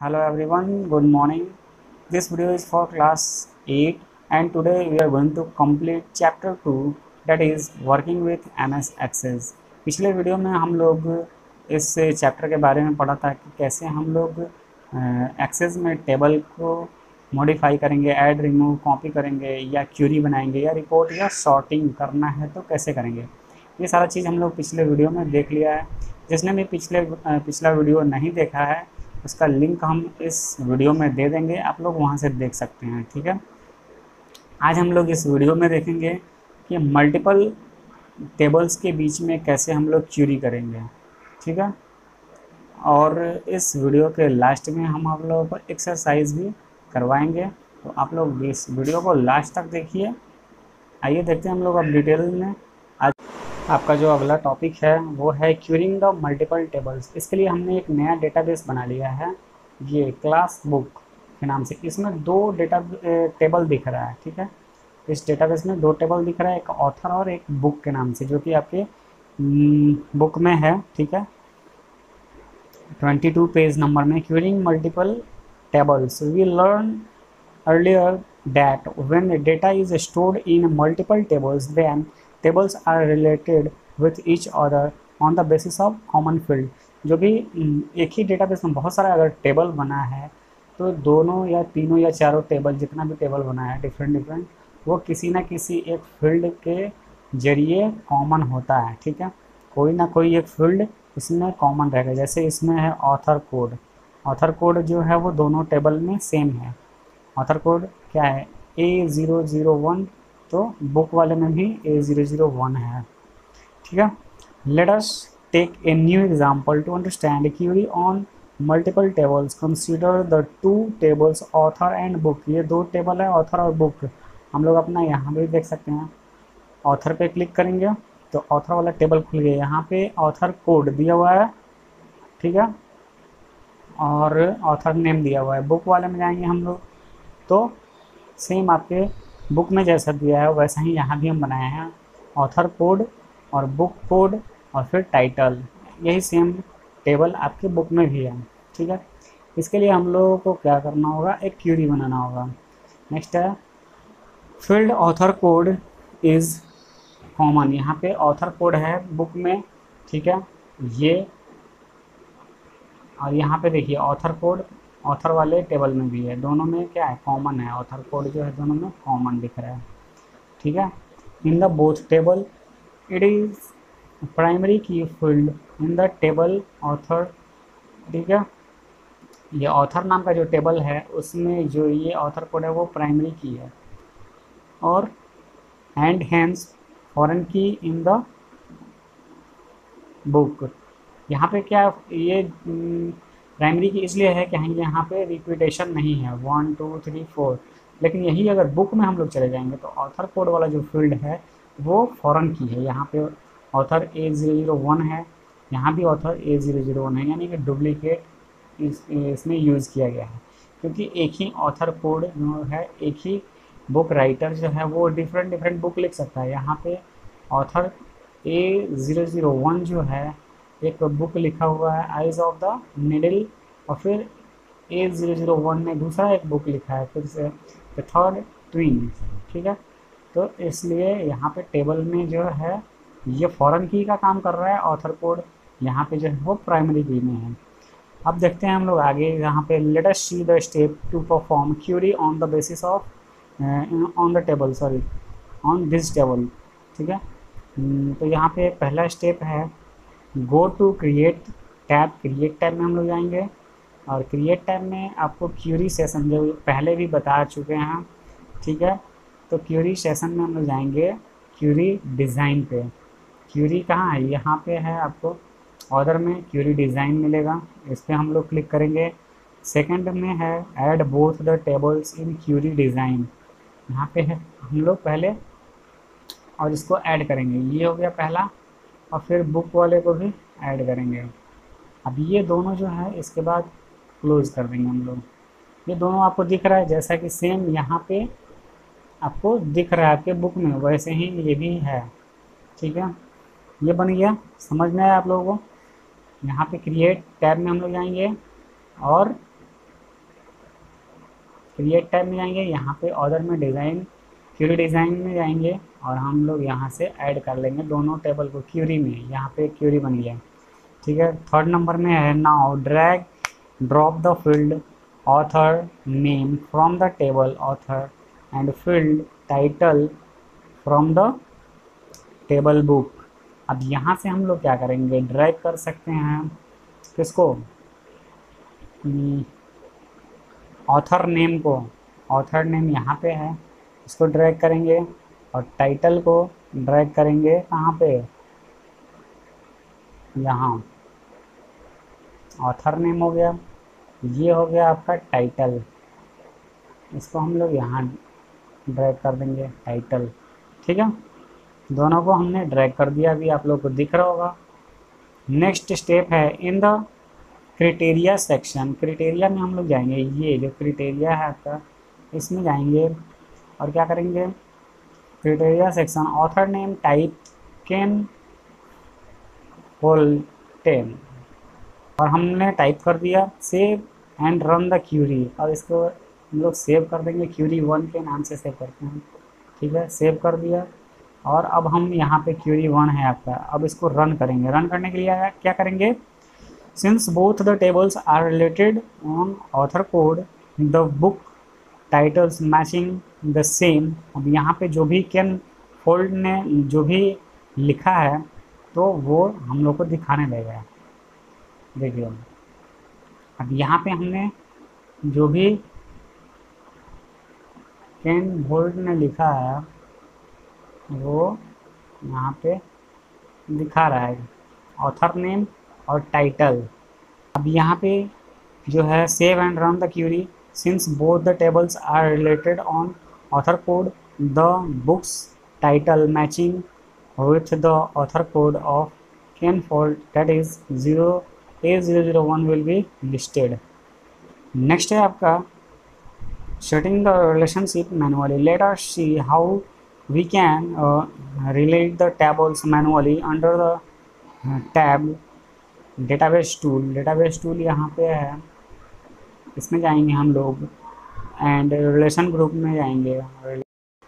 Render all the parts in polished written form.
Hello everyone, good morning. This video is for class 8 and today we are going to complete chapter 2 that is working with MS Access. पिछले video में हम लोग इस chapter के बारे में पढ़ा था कि कैसे हम लोग एक्सेस में टेबल को मॉडिफाई करेंगे, ऐड रिमूव कॉपी करेंगे या क्यूरी बनाएंगे या रिपोर्ट या सॉर्टिंग करना है तो कैसे करेंगे। ये सारा चीज़ हम लोग पिछले वीडियो में देख लिया है। जिसने भी पिछला वीडियो नहीं देखा है उसका लिंक हम इस वीडियो में दे देंगे, आप लोग वहाँ से देख सकते हैं। ठीक है, आज हम लोग इस वीडियो में देखेंगे कि मल्टीपल टेबल्स के बीच में कैसे हम लोग क्यूरी करेंगे। ठीक है, और इस वीडियो के लास्ट में हम आप लोगों को एक्सरसाइज भी करवाएंगे, तो आप लोग इस वीडियो को लास्ट तक देखिए। आइए देखते हैं हम लोग अब डिटेल में। आज आपका जो अगला टॉपिक है वो है क्यूरिंग द मल्टीपल टेबल्स। इसके लिए हमने एक नया डेटाबेस बना लिया है, ये क्लास बुक के नाम से। इसमें दो टेबल दिख रहा है। ठीक है, इस डेटाबेस में दो टेबल दिख रहा है, एक ऑथर और एक बुक के नाम से, जो कि आपके बुक में है। ठीक है, 22 पेज नंबर में curing multiple tables. We learned earlier that when data is stored in multiple tables, then tables are related with each other on the basis of common field. जो भी एक ही डेटाबेस में बहुत सारा अगर टेबल बना है तो दोनों या तीनों या चारों टेबल, जितना भी टेबल बना है डिफरेंट, वो किसी ना किसी एक फील्ड के जरिए कॉमन होता है। ठीक है, कोई ना कोई एक फील्ड इसमें कॉमन रहेगा। जैसे इसमें है ऑथर कोड, ऑथर कोड जो है वो दोनों टेबल में सेम है। ऑथर कोड क्या है, A001, तो बुक वाले में भी A001 है। ठीक है, let us take a new example to understand query on multiple tables. Consider the two tables author and book. ये दो टेबल है, ऑथर और बुक। हम लोग अपना यहाँ भी देख सकते हैं, ऑथर पे क्लिक करेंगे तो ऑथर वाला टेबल खुल गया। यहाँ पे ऑथर कोड दिया हुआ है, ठीक है, और ऑथर नेम दिया हुआ है। बुक वाले में जाएंगे हम लोग तो सेम आपके बुक में जैसा दिया है वैसा ही यहाँ भी हम बनाए हैं, ऑथर कोड और बुक कोड और फिर टाइटल। यही सेम टेबल आपके बुक में भी है। ठीक है, इसके लिए हम लोगों को क्या करना होगा, एक क्यूरी बनाना होगा। नेक्स्ट है field author code is common. यहाँ पे ऑथर कोड है बुक में, ठीक है, ये, और यहाँ पे देखिए ऑथर कोड ऑथर वाले टेबल में भी है, दोनों में क्या है, कॉमन है। ऑथर कोड जो है दोनों में कॉमन दिख रहा है। ठीक है, in the both table it is primary की field in the table author. ठीक है, ये ऑथर नाम का जो टेबल है उसमें जो ये ऑथर कोड है वो प्राइमरी की है, और and hence foreign key in the book. यहाँ पे क्या, ये प्राइमरी की इसलिए है कि यहाँ पे रिपीटेशन नहीं है 1 2 3 4, लेकिन यही अगर बुक में हम लोग चले जाएंगे तो ऑथर कोड वाला जो फील्ड है वो फॉरेन की है। यहाँ पे ऑथर A001 है, यहाँ भी ऑथर A001 है, यानी कि डुप्लीकेट इसमें यूज़ किया गया है, क्योंकि एक ही ऑथर कोड जो है, एक ही बुक राइटर जो है वो डिफरेंट बुक लिख सकता है। यहाँ पे ऑथर A001 जो है एक बुक लिखा हुआ है आइज ऑफ द निडल, और फिर A001 ने दूसरा एक बुक लिखा है, फिर से द थर्ड ट्विन। ठीक है, तो इसलिए यहाँ पे टेबल में जो है ये फॉरेन की का काम कर रहा है, ऑथर कोड यहाँ पे जो है वो प्राइमरी की में है। अब देखते हैं हम लोग आगे। यहाँ पे let us see the step to perform query on the basis of on the table, sorry on this table. ठीक है, तो यहाँ पे पहला स्टेप है go to create tab. Create tab में हम लोग जाएंगे, और क्रिएट टैब में आपको क्यूरी सेशन जो पहले भी बता चुके हैं। ठीक है, तो क्यूरी सेशन में हम लोग जाएंगे क्यूरी डिज़ाइन पे। क्यूरी कहाँ है, यहाँ पे है, आपको ऑर्डर में क्यूरी डिज़ाइन मिलेगा, इस पर हम लोग क्लिक करेंगे। सेकंड में है add both the tables in query design, यहाँ पे है हम लोग पहले और इसको ऐड करेंगे। ये हो गया पहला, और फिर बुक वाले को भी ऐड करेंगे। अब ये दोनों जो है इसके बाद क्लोज कर देंगे हम लोग। ये दोनों आपको दिख रहा है जैसा कि सेम यहाँ पे आपको दिख रहा है आपके बुक में, वैसे ही ये भी है। ठीक है, ये बन गया, समझ में आया आप लोगों को। यहाँ पे क्रिएट टैब में हम लोग जाएंगे और क्रिएट टैब में जाएंगे, यहाँ पे ऑर्डर में डिज़ाइन, क्यूरी डिज़ाइन में जाएंगे और हम लोग यहाँ से ऐड कर लेंगे दोनों टेबल को क्यूरी में। यहाँ पे क्यूरी बन गया, ठीक है। थर्ड नंबर में है now drag drop the field author name from the table author and field title from the table book. अब यहाँ से हम लोग क्या करेंगे, ड्रैग कर सकते हैं किसको, ऑथर नेम को। ऑथर नेम यहाँ पे है, इसको ड्रैग करेंगे और टाइटल को ड्रैग करेंगे कहाँ पे, यहाँ। ऑथर नेम हो गया, ये हो गया आपका टाइटल, इसको हम लोग यहाँ ड्रैग कर देंगे टाइटल, ठीक है। दोनों को हमने ड्रैग कर दिया, अभी आप लोग को दिख रहा होगा। नेक्स्ट स्टेप है in the criteria section. Criteria में हम लोग जाएंगे, ये जो क्राइटेरिया है आपका इसमें जाएंगे और क्या करेंगे, criteria section author name type can hold 10 और हमने टाइप कर दिया, save and run the query. और इसको हम लोग सेव कर देंगे, क्यूरी 1 के नाम से सेव करते हैं, ठीक है। सेव कर दिया और अब हम यहाँ पे क्यूरी 1 है आपका, अब इसको रन करेंगे। रन करने के लिए क्या करेंगे, since both the tables are related on author code the book titles matching the same. अब यहाँ पे जो भी कैन फोल्ड ने जो भी लिखा है तो वो हम लोग को दिखाने लगेगा, देखिए। अब यहाँ पे हमने जो भी कैन फोल्ड ने लिखा है वो यहाँ पे दिखा रहा है, ऑथर नेम और टाइटल। अब यहाँ पे जो है save and run the query, since both the tables are related on author code the books title matching with the author code of can fold that is 0A001 will be listed. Next है आपका setting the relationship manually. Let us see how we can relate the tables manually under the tab database tool. database tool यहाँ पे है, इसमें जाएंगे हम लोग and relation group में जाएंगे,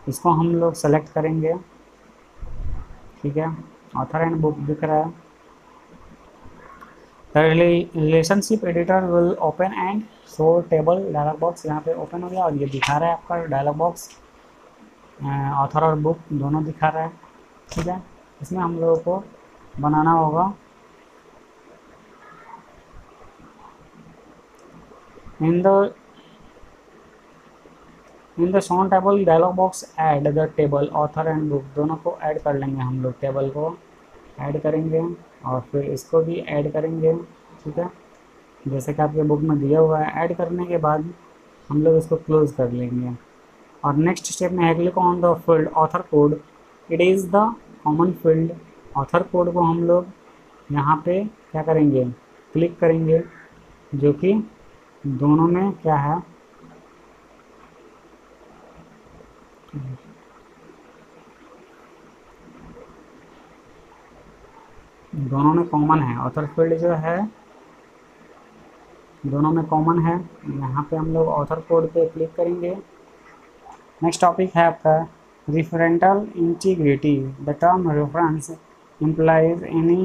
इसको हम लोग सेलेक्ट करेंगे, ठीक है। ऑथर एंड बुक दिख रहा है। The relationship editor will open and show table dialog box यहाँ पे ओपन हो गया और ये दिखा रहा है आपका डायलॉग बॉक्स, ऑथर और बुक दोनों दिखा रहा है, ठीक है। इसमें हम लोगों को बनाना होगा in the shown table dialog box add the table author and book, दोनों को ऐड कर लेंगे हम लोग, टेबल को ऐड करेंगे और फिर इसको भी ऐड करेंगे, ठीक है, जैसे कि आपके बुक में दिया हुआ है। ऐड करने के बाद हम लोग इसको क्लोज कर लेंगे और नेक्स्ट स्टेप में है click on the field author code, it is the common field. Author code को हम लोग यहाँ पे क्या करेंगे, क्लिक करेंगे, जो कि दोनों में क्या है, दोनों में कॉमन है। ऑथर फील्ड जो है दोनों में कॉमन है, यहाँ पे हम लोग ऑथर कोड पे क्लिक करेंगे। नेक्स्ट टॉपिक है आपका referential integrity. The term reference implies any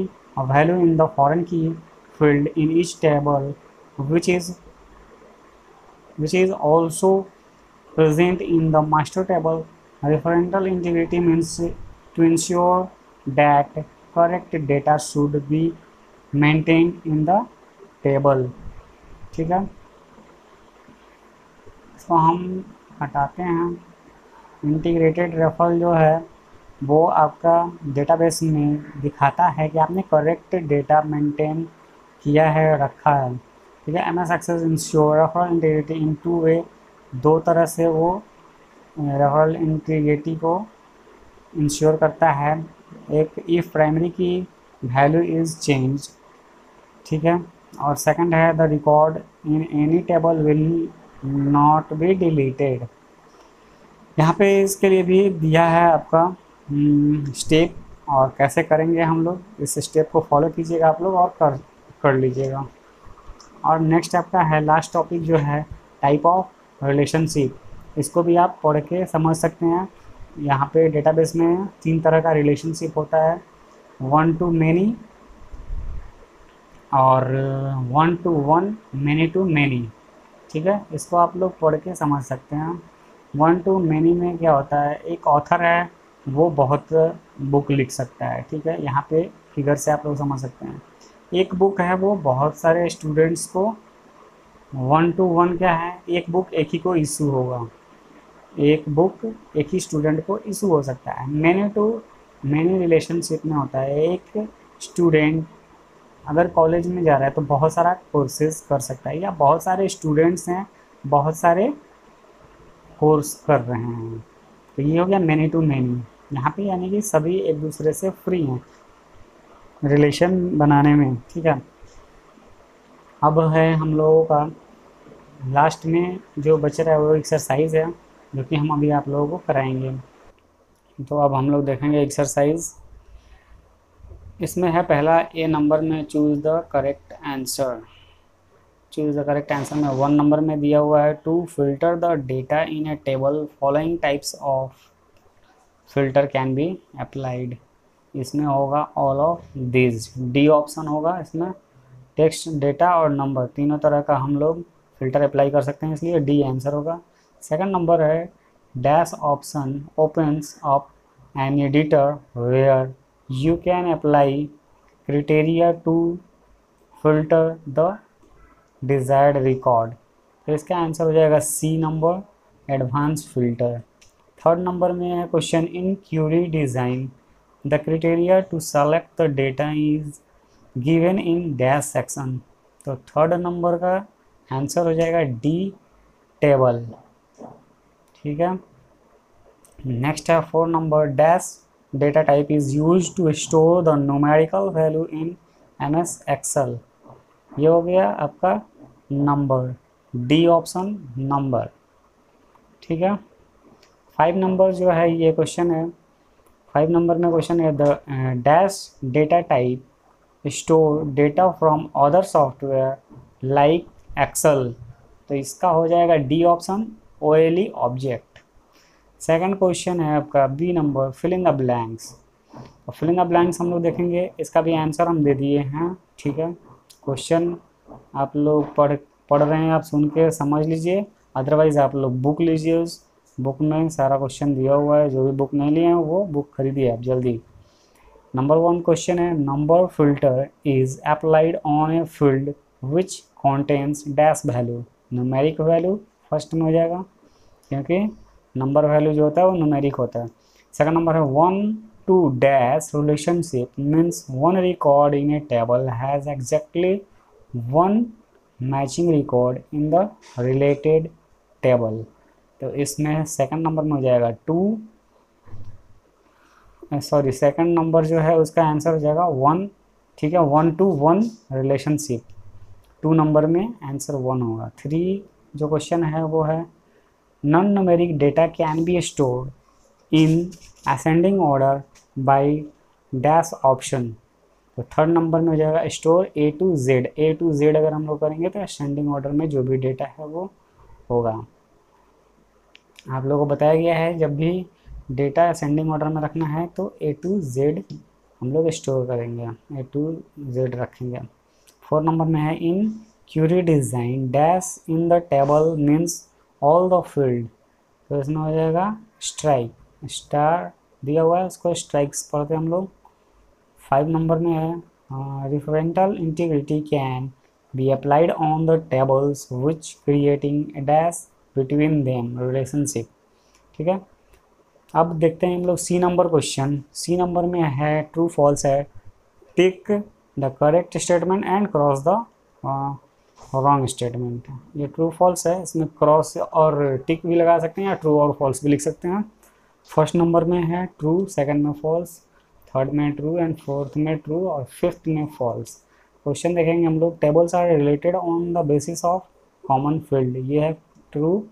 value in the foreign key field in each table which is also present in the master table. Referential integrity means to ensure that correct data should be maintained in the table, ठीक है। इसको हम हटाते हैं। Integrated referral जो है वो आपका डेटाबेस में दिखाता है कि आपने करेक्ट डेटा मेंटेन किया है, रखा है, ठीक है। MS access ensure referral integrity in 2 way, दो तरह से वो रेफरल इंटीग्रिटी को इंश्योर करता है। एक इफ़ प्राइमरी की वैल्यू इज़ चेंज, ठीक है, और सेकंड है the record in any table will not be deleted. यहाँ पे इसके लिए भी दिया है आपका स्टेप, और कैसे करेंगे हम लोग, इस स्टेप को फॉलो कीजिएगा आप लोग और कर लीजिएगा। और नेक्स्ट आपका है लास्ट टॉपिक जो है टाइप ऑफ रिलेशनशिप, इसको भी आप पढ़ के समझ सकते हैं। यहाँ पे डेटाबेस में 3 तरह का रिलेशनशिप होता है, 1 to many और 1 to 1, many to many। ठीक है, इसको आप लोग पढ़ के समझ सकते हैं। 1 to many में क्या होता है, एक ऑथर है वो बहुत बुक लिख सकता है। ठीक है, यहाँ पे फिगर से आप लोग समझ सकते हैं। एक बुक है वो बहुत सारे स्टूडेंट्स को, 1 to 1 क्या है, एक बुक एक ही को इशू होगा, एक बुक एक ही स्टूडेंट को इशू हो सकता है। मैनी टू मैनी रिलेशनशिप में होता है, एक स्टूडेंट अगर कॉलेज में जा रहा है तो बहुत सारा कोर्सेज कर सकता है, या बहुत सारे स्टूडेंट्स हैं बहुत सारे कोर्स कर रहे हैं, तो ये हो गया मैनी टू मैनी। यहाँ पे यानी कि सभी एक दूसरे से फ्री हैं रिलेशन बनाने में। ठीक है, अब है हम लोगों का लास्ट में जो बच रहा है वो एक्सरसाइज है, जो कि हम अभी आप लोगों को कराएंगे। तो अब हम लोग देखेंगे एक्सरसाइज। इसमें है पहला ए नंबर में choose the correct answer. Choose the correct answer में 1 नंबर में दिया हुआ है to filter the data in a table following types of filter can be applied. इसमें होगा all of this. D option होगा, इसमें टेक्स्ट, डेटा और नंबर तीनों तरह का हम लोग फिल्टर अप्लाई कर सकते हैं, इसलिए डी आंसर होगा। सेकंड नंबर है dash option opens up an editor where you can apply criteria to filter the desired record। तो इसका आंसर हो जाएगा C number, advance filter. Third number में है question in query design the criteria to select the data is given in dash section. तो third number का answer हो जाएगा डी टेबल। ठीक है, नेक्स्ट है 4 number dash data type is used to store the numerical value in MS Excel। ये हो गया आपका नंबर, डी ऑप्शन नंबर। ठीक है, 5 नंबर जो है ये क्वेश्चन है, 5 नंबर में क्वेश्चन है the dash data type store data from other software like Excel. तो इसका हो जाएगा D option OLE object. Second question है आपका B number fill in the blanks. और फिल इन द ब्लैंक्स हम लोग देखेंगे, इसका भी आंसर हम दे दिए हैं। ठीक है, क्वेश्चन आप लोग पढ़ रहे हैं, आप सुन के समझ लीजिए, अदरवाइज आप लोग बुक लीजिए, उस बुक में सारा क्वेश्चन दिया हुआ है। जो भी बुक नहीं लिए हैं वो बुक खरीदिए आप जल्दी। नंबर 1 क्वेश्चन है number filter is applied on a field which contains dash value. Numeric value first में हो जाएगा, क्योंकि नंबर वैल्यू जो होता है वो न्यूमेरिक होता है। सेकंड नंबर है 1 to dash relationship means 1 record in a table has exactly 1 matching record in the related table. तो इसमें सेकंड नंबर में हो जाएगा 2, सॉरी सेकंड नंबर जो है उसका आंसर हो जाएगा 1। ठीक है, 1 to 1 रिलेशनशिप, 2 नंबर में आंसर 1 होगा। 3 जो क्वेश्चन है वो है non numeric data can be stored in ascending order by dash option. तो थर्ड नंबर में हो जाएगा store A to Z। A to Z अगर हम लोग करेंगे तो असेंडिंग ऑर्डर में जो भी डेटा है वो होगा। आप लोगों को बताया गया है जब भी डेटा असेंडिंग ऑर्डर में रखना है तो A to Z हम लोग स्टोर करेंगे, A to Z रखेंगे। 4 नंबर में है in query design dash in the table means all the field. तो इसमें हो जाएगा स्ट्राइक, स्टार दिया हुआ है उसको स्ट्राइक्स पढ़ते हैं हम लोग। 5 नंबर में है referential integrity can be applied on the tables which creating a dash between them relationship. ठीक है, अब देखते हैं हम लोग C number question. C number में है ट्रू फॉल्स है, tick the correct statement and cross the wrong statement. ये ट्रू फॉल्स है, इसमें क्रॉस और टिक भी लगा सकते हैं या ट्रू और फॉल्स भी लिख सकते हैं। फर्स्ट नंबर में है ट्रू, सेकंड में फॉल्स, थर्ड में ट्रू एंड फोर्थ में ट्रू और फिफ्थ में फॉल्स। क्वेश्चन देखेंगे हम लोग tables are related on the basis of common field, ये है ट्रू।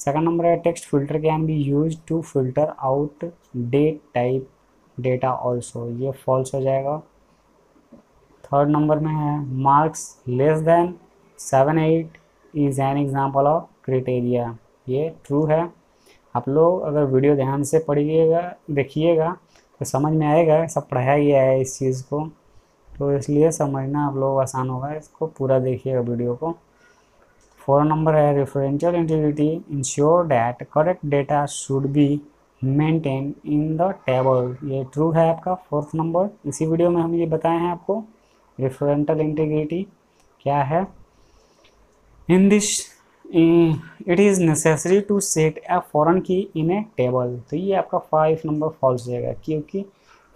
सेकंड नंबर है text filter can be use to filter out date type data also, ये फॉल्स हो जाएगा। थर्ड नंबर में है marks less than 7, 8 is an example of criteria, ये true है। आप लोग अगर वीडियो ध्यान से पढ़िएगा देखिएगा तो समझ में आएगा, सब पढ़ाया गया है इस चीज़ को, तो इसलिए समझना आप लोग आसान होगा। इसको पूरा देखिएगा वीडियो को। 4 नंबर है referential integrity ensure that correct data should be maintain in the table, ये ट्रू है आपका 4th नंबर। इसी वीडियो में हम ये बताए हैं आपको रेफरेंशियल इंटीग्रिटी क्या है। In this it is necessary to set a foreign key in a table, तो ये आपका 5 नंबर फॉल्स जाएगा, क्योंकि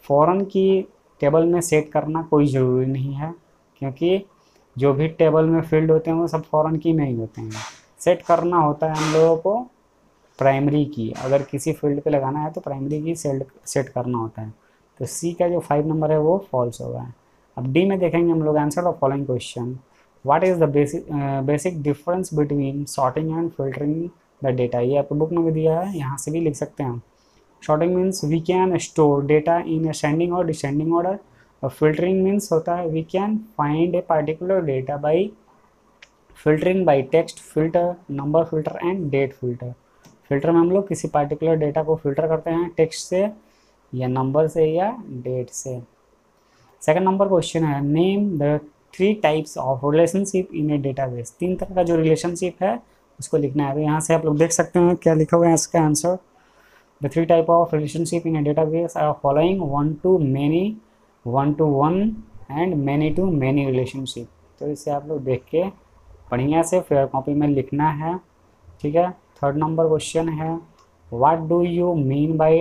फॉरेन की टेबल में सेट करना कोई ज़रूरी नहीं है, क्योंकि जो भी टेबल में फील्ड होते हैं वो सब फॉरेन की में ही होते हैं। सेट करना होता है हम लोगों को प्राइमरी की, अगर किसी फील्ड पे लगाना है तो प्राइमरी की सेट करना होता है। तो सी का जो 5 नंबर है वो फॉल्स होगा। अब डी में देखेंगे हम लोग answer of following question. What is the basic difference between sorting and filtering the data, ये आपको बुक में भी दिया है, यहाँ से भी लिख सकते हैं। Sorting means we can store data in ascending और डिसेंडिंग ऑर्डर, और फिल्टरिंग मीन्स होता है we can find a particular data by filtering by text filter, number filter and date filter. Filter में हम लोग किसी पार्टिकुलर डेटा को filter करते हैं टेक्स्ट से या नंबर से या डेट से। सेकंड नंबर क्वेश्चन है name the 3 types of relationship in a database, 3 तरह का जो रिलेशनशिप है उसको लिखना है। तो यहाँ से आप लोग देख सकते हैं क्या लिखा हुआ है इसका answer. The 3 type of relationship in a database are following 1 to many, 1 to 1 and many to many relationship. तो इसे आप लोग देख के बढ़िया से फेयर कॉपी में लिखना है, ठीक है। थर्ड नंबर क्वेश्चन है what do you mean by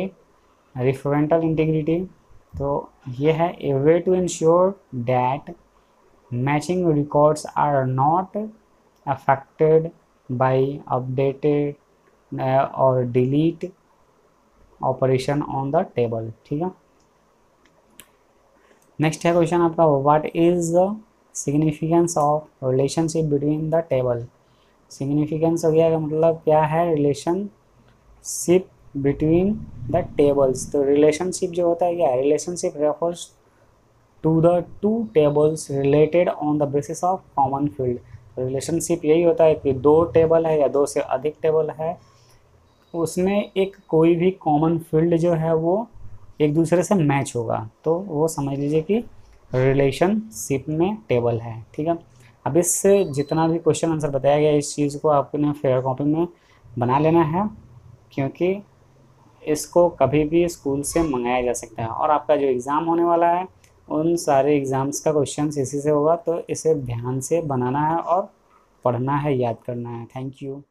referential integrity, तो ये है a way to ensure that matching records are not affected by updated और delete operation on the table, ठीक है। नेक्स्ट है क्वेश्चन आपका what is the significance of relationship between the table. Significance हो गया मतलब क्या है, रिलेशनशिप बिटवीन द टेबल्स। तो रिलेशनशिप जो होता है क्या है, relationship refers to the 2 tables related on the basis of common field. Relationship यही होता है कि 2 टेबल है या 2 से अधिक टेबल है, उसमें एक कोई भी कॉमन फील्ड जो है वो एक दूसरे से मैच होगा, तो वो समझ लीजिए कि रिलेशनशिप में टेबल है, ठीक है। अब इससे जितना भी क्वेश्चन आंसर बताया गया इस चीज़ को आपने फेयर कॉपी में बना लेना है, क्योंकि इसको कभी भी स्कूल से मंगाया जा सकता है। और आपका जो एग्ज़ाम होने वाला है उन सारे एग्ज़ाम्स का क्वेश्चन इसी से होगा, तो इसे ध्यान से बनाना है और पढ़ना है, याद करना है। Thank you.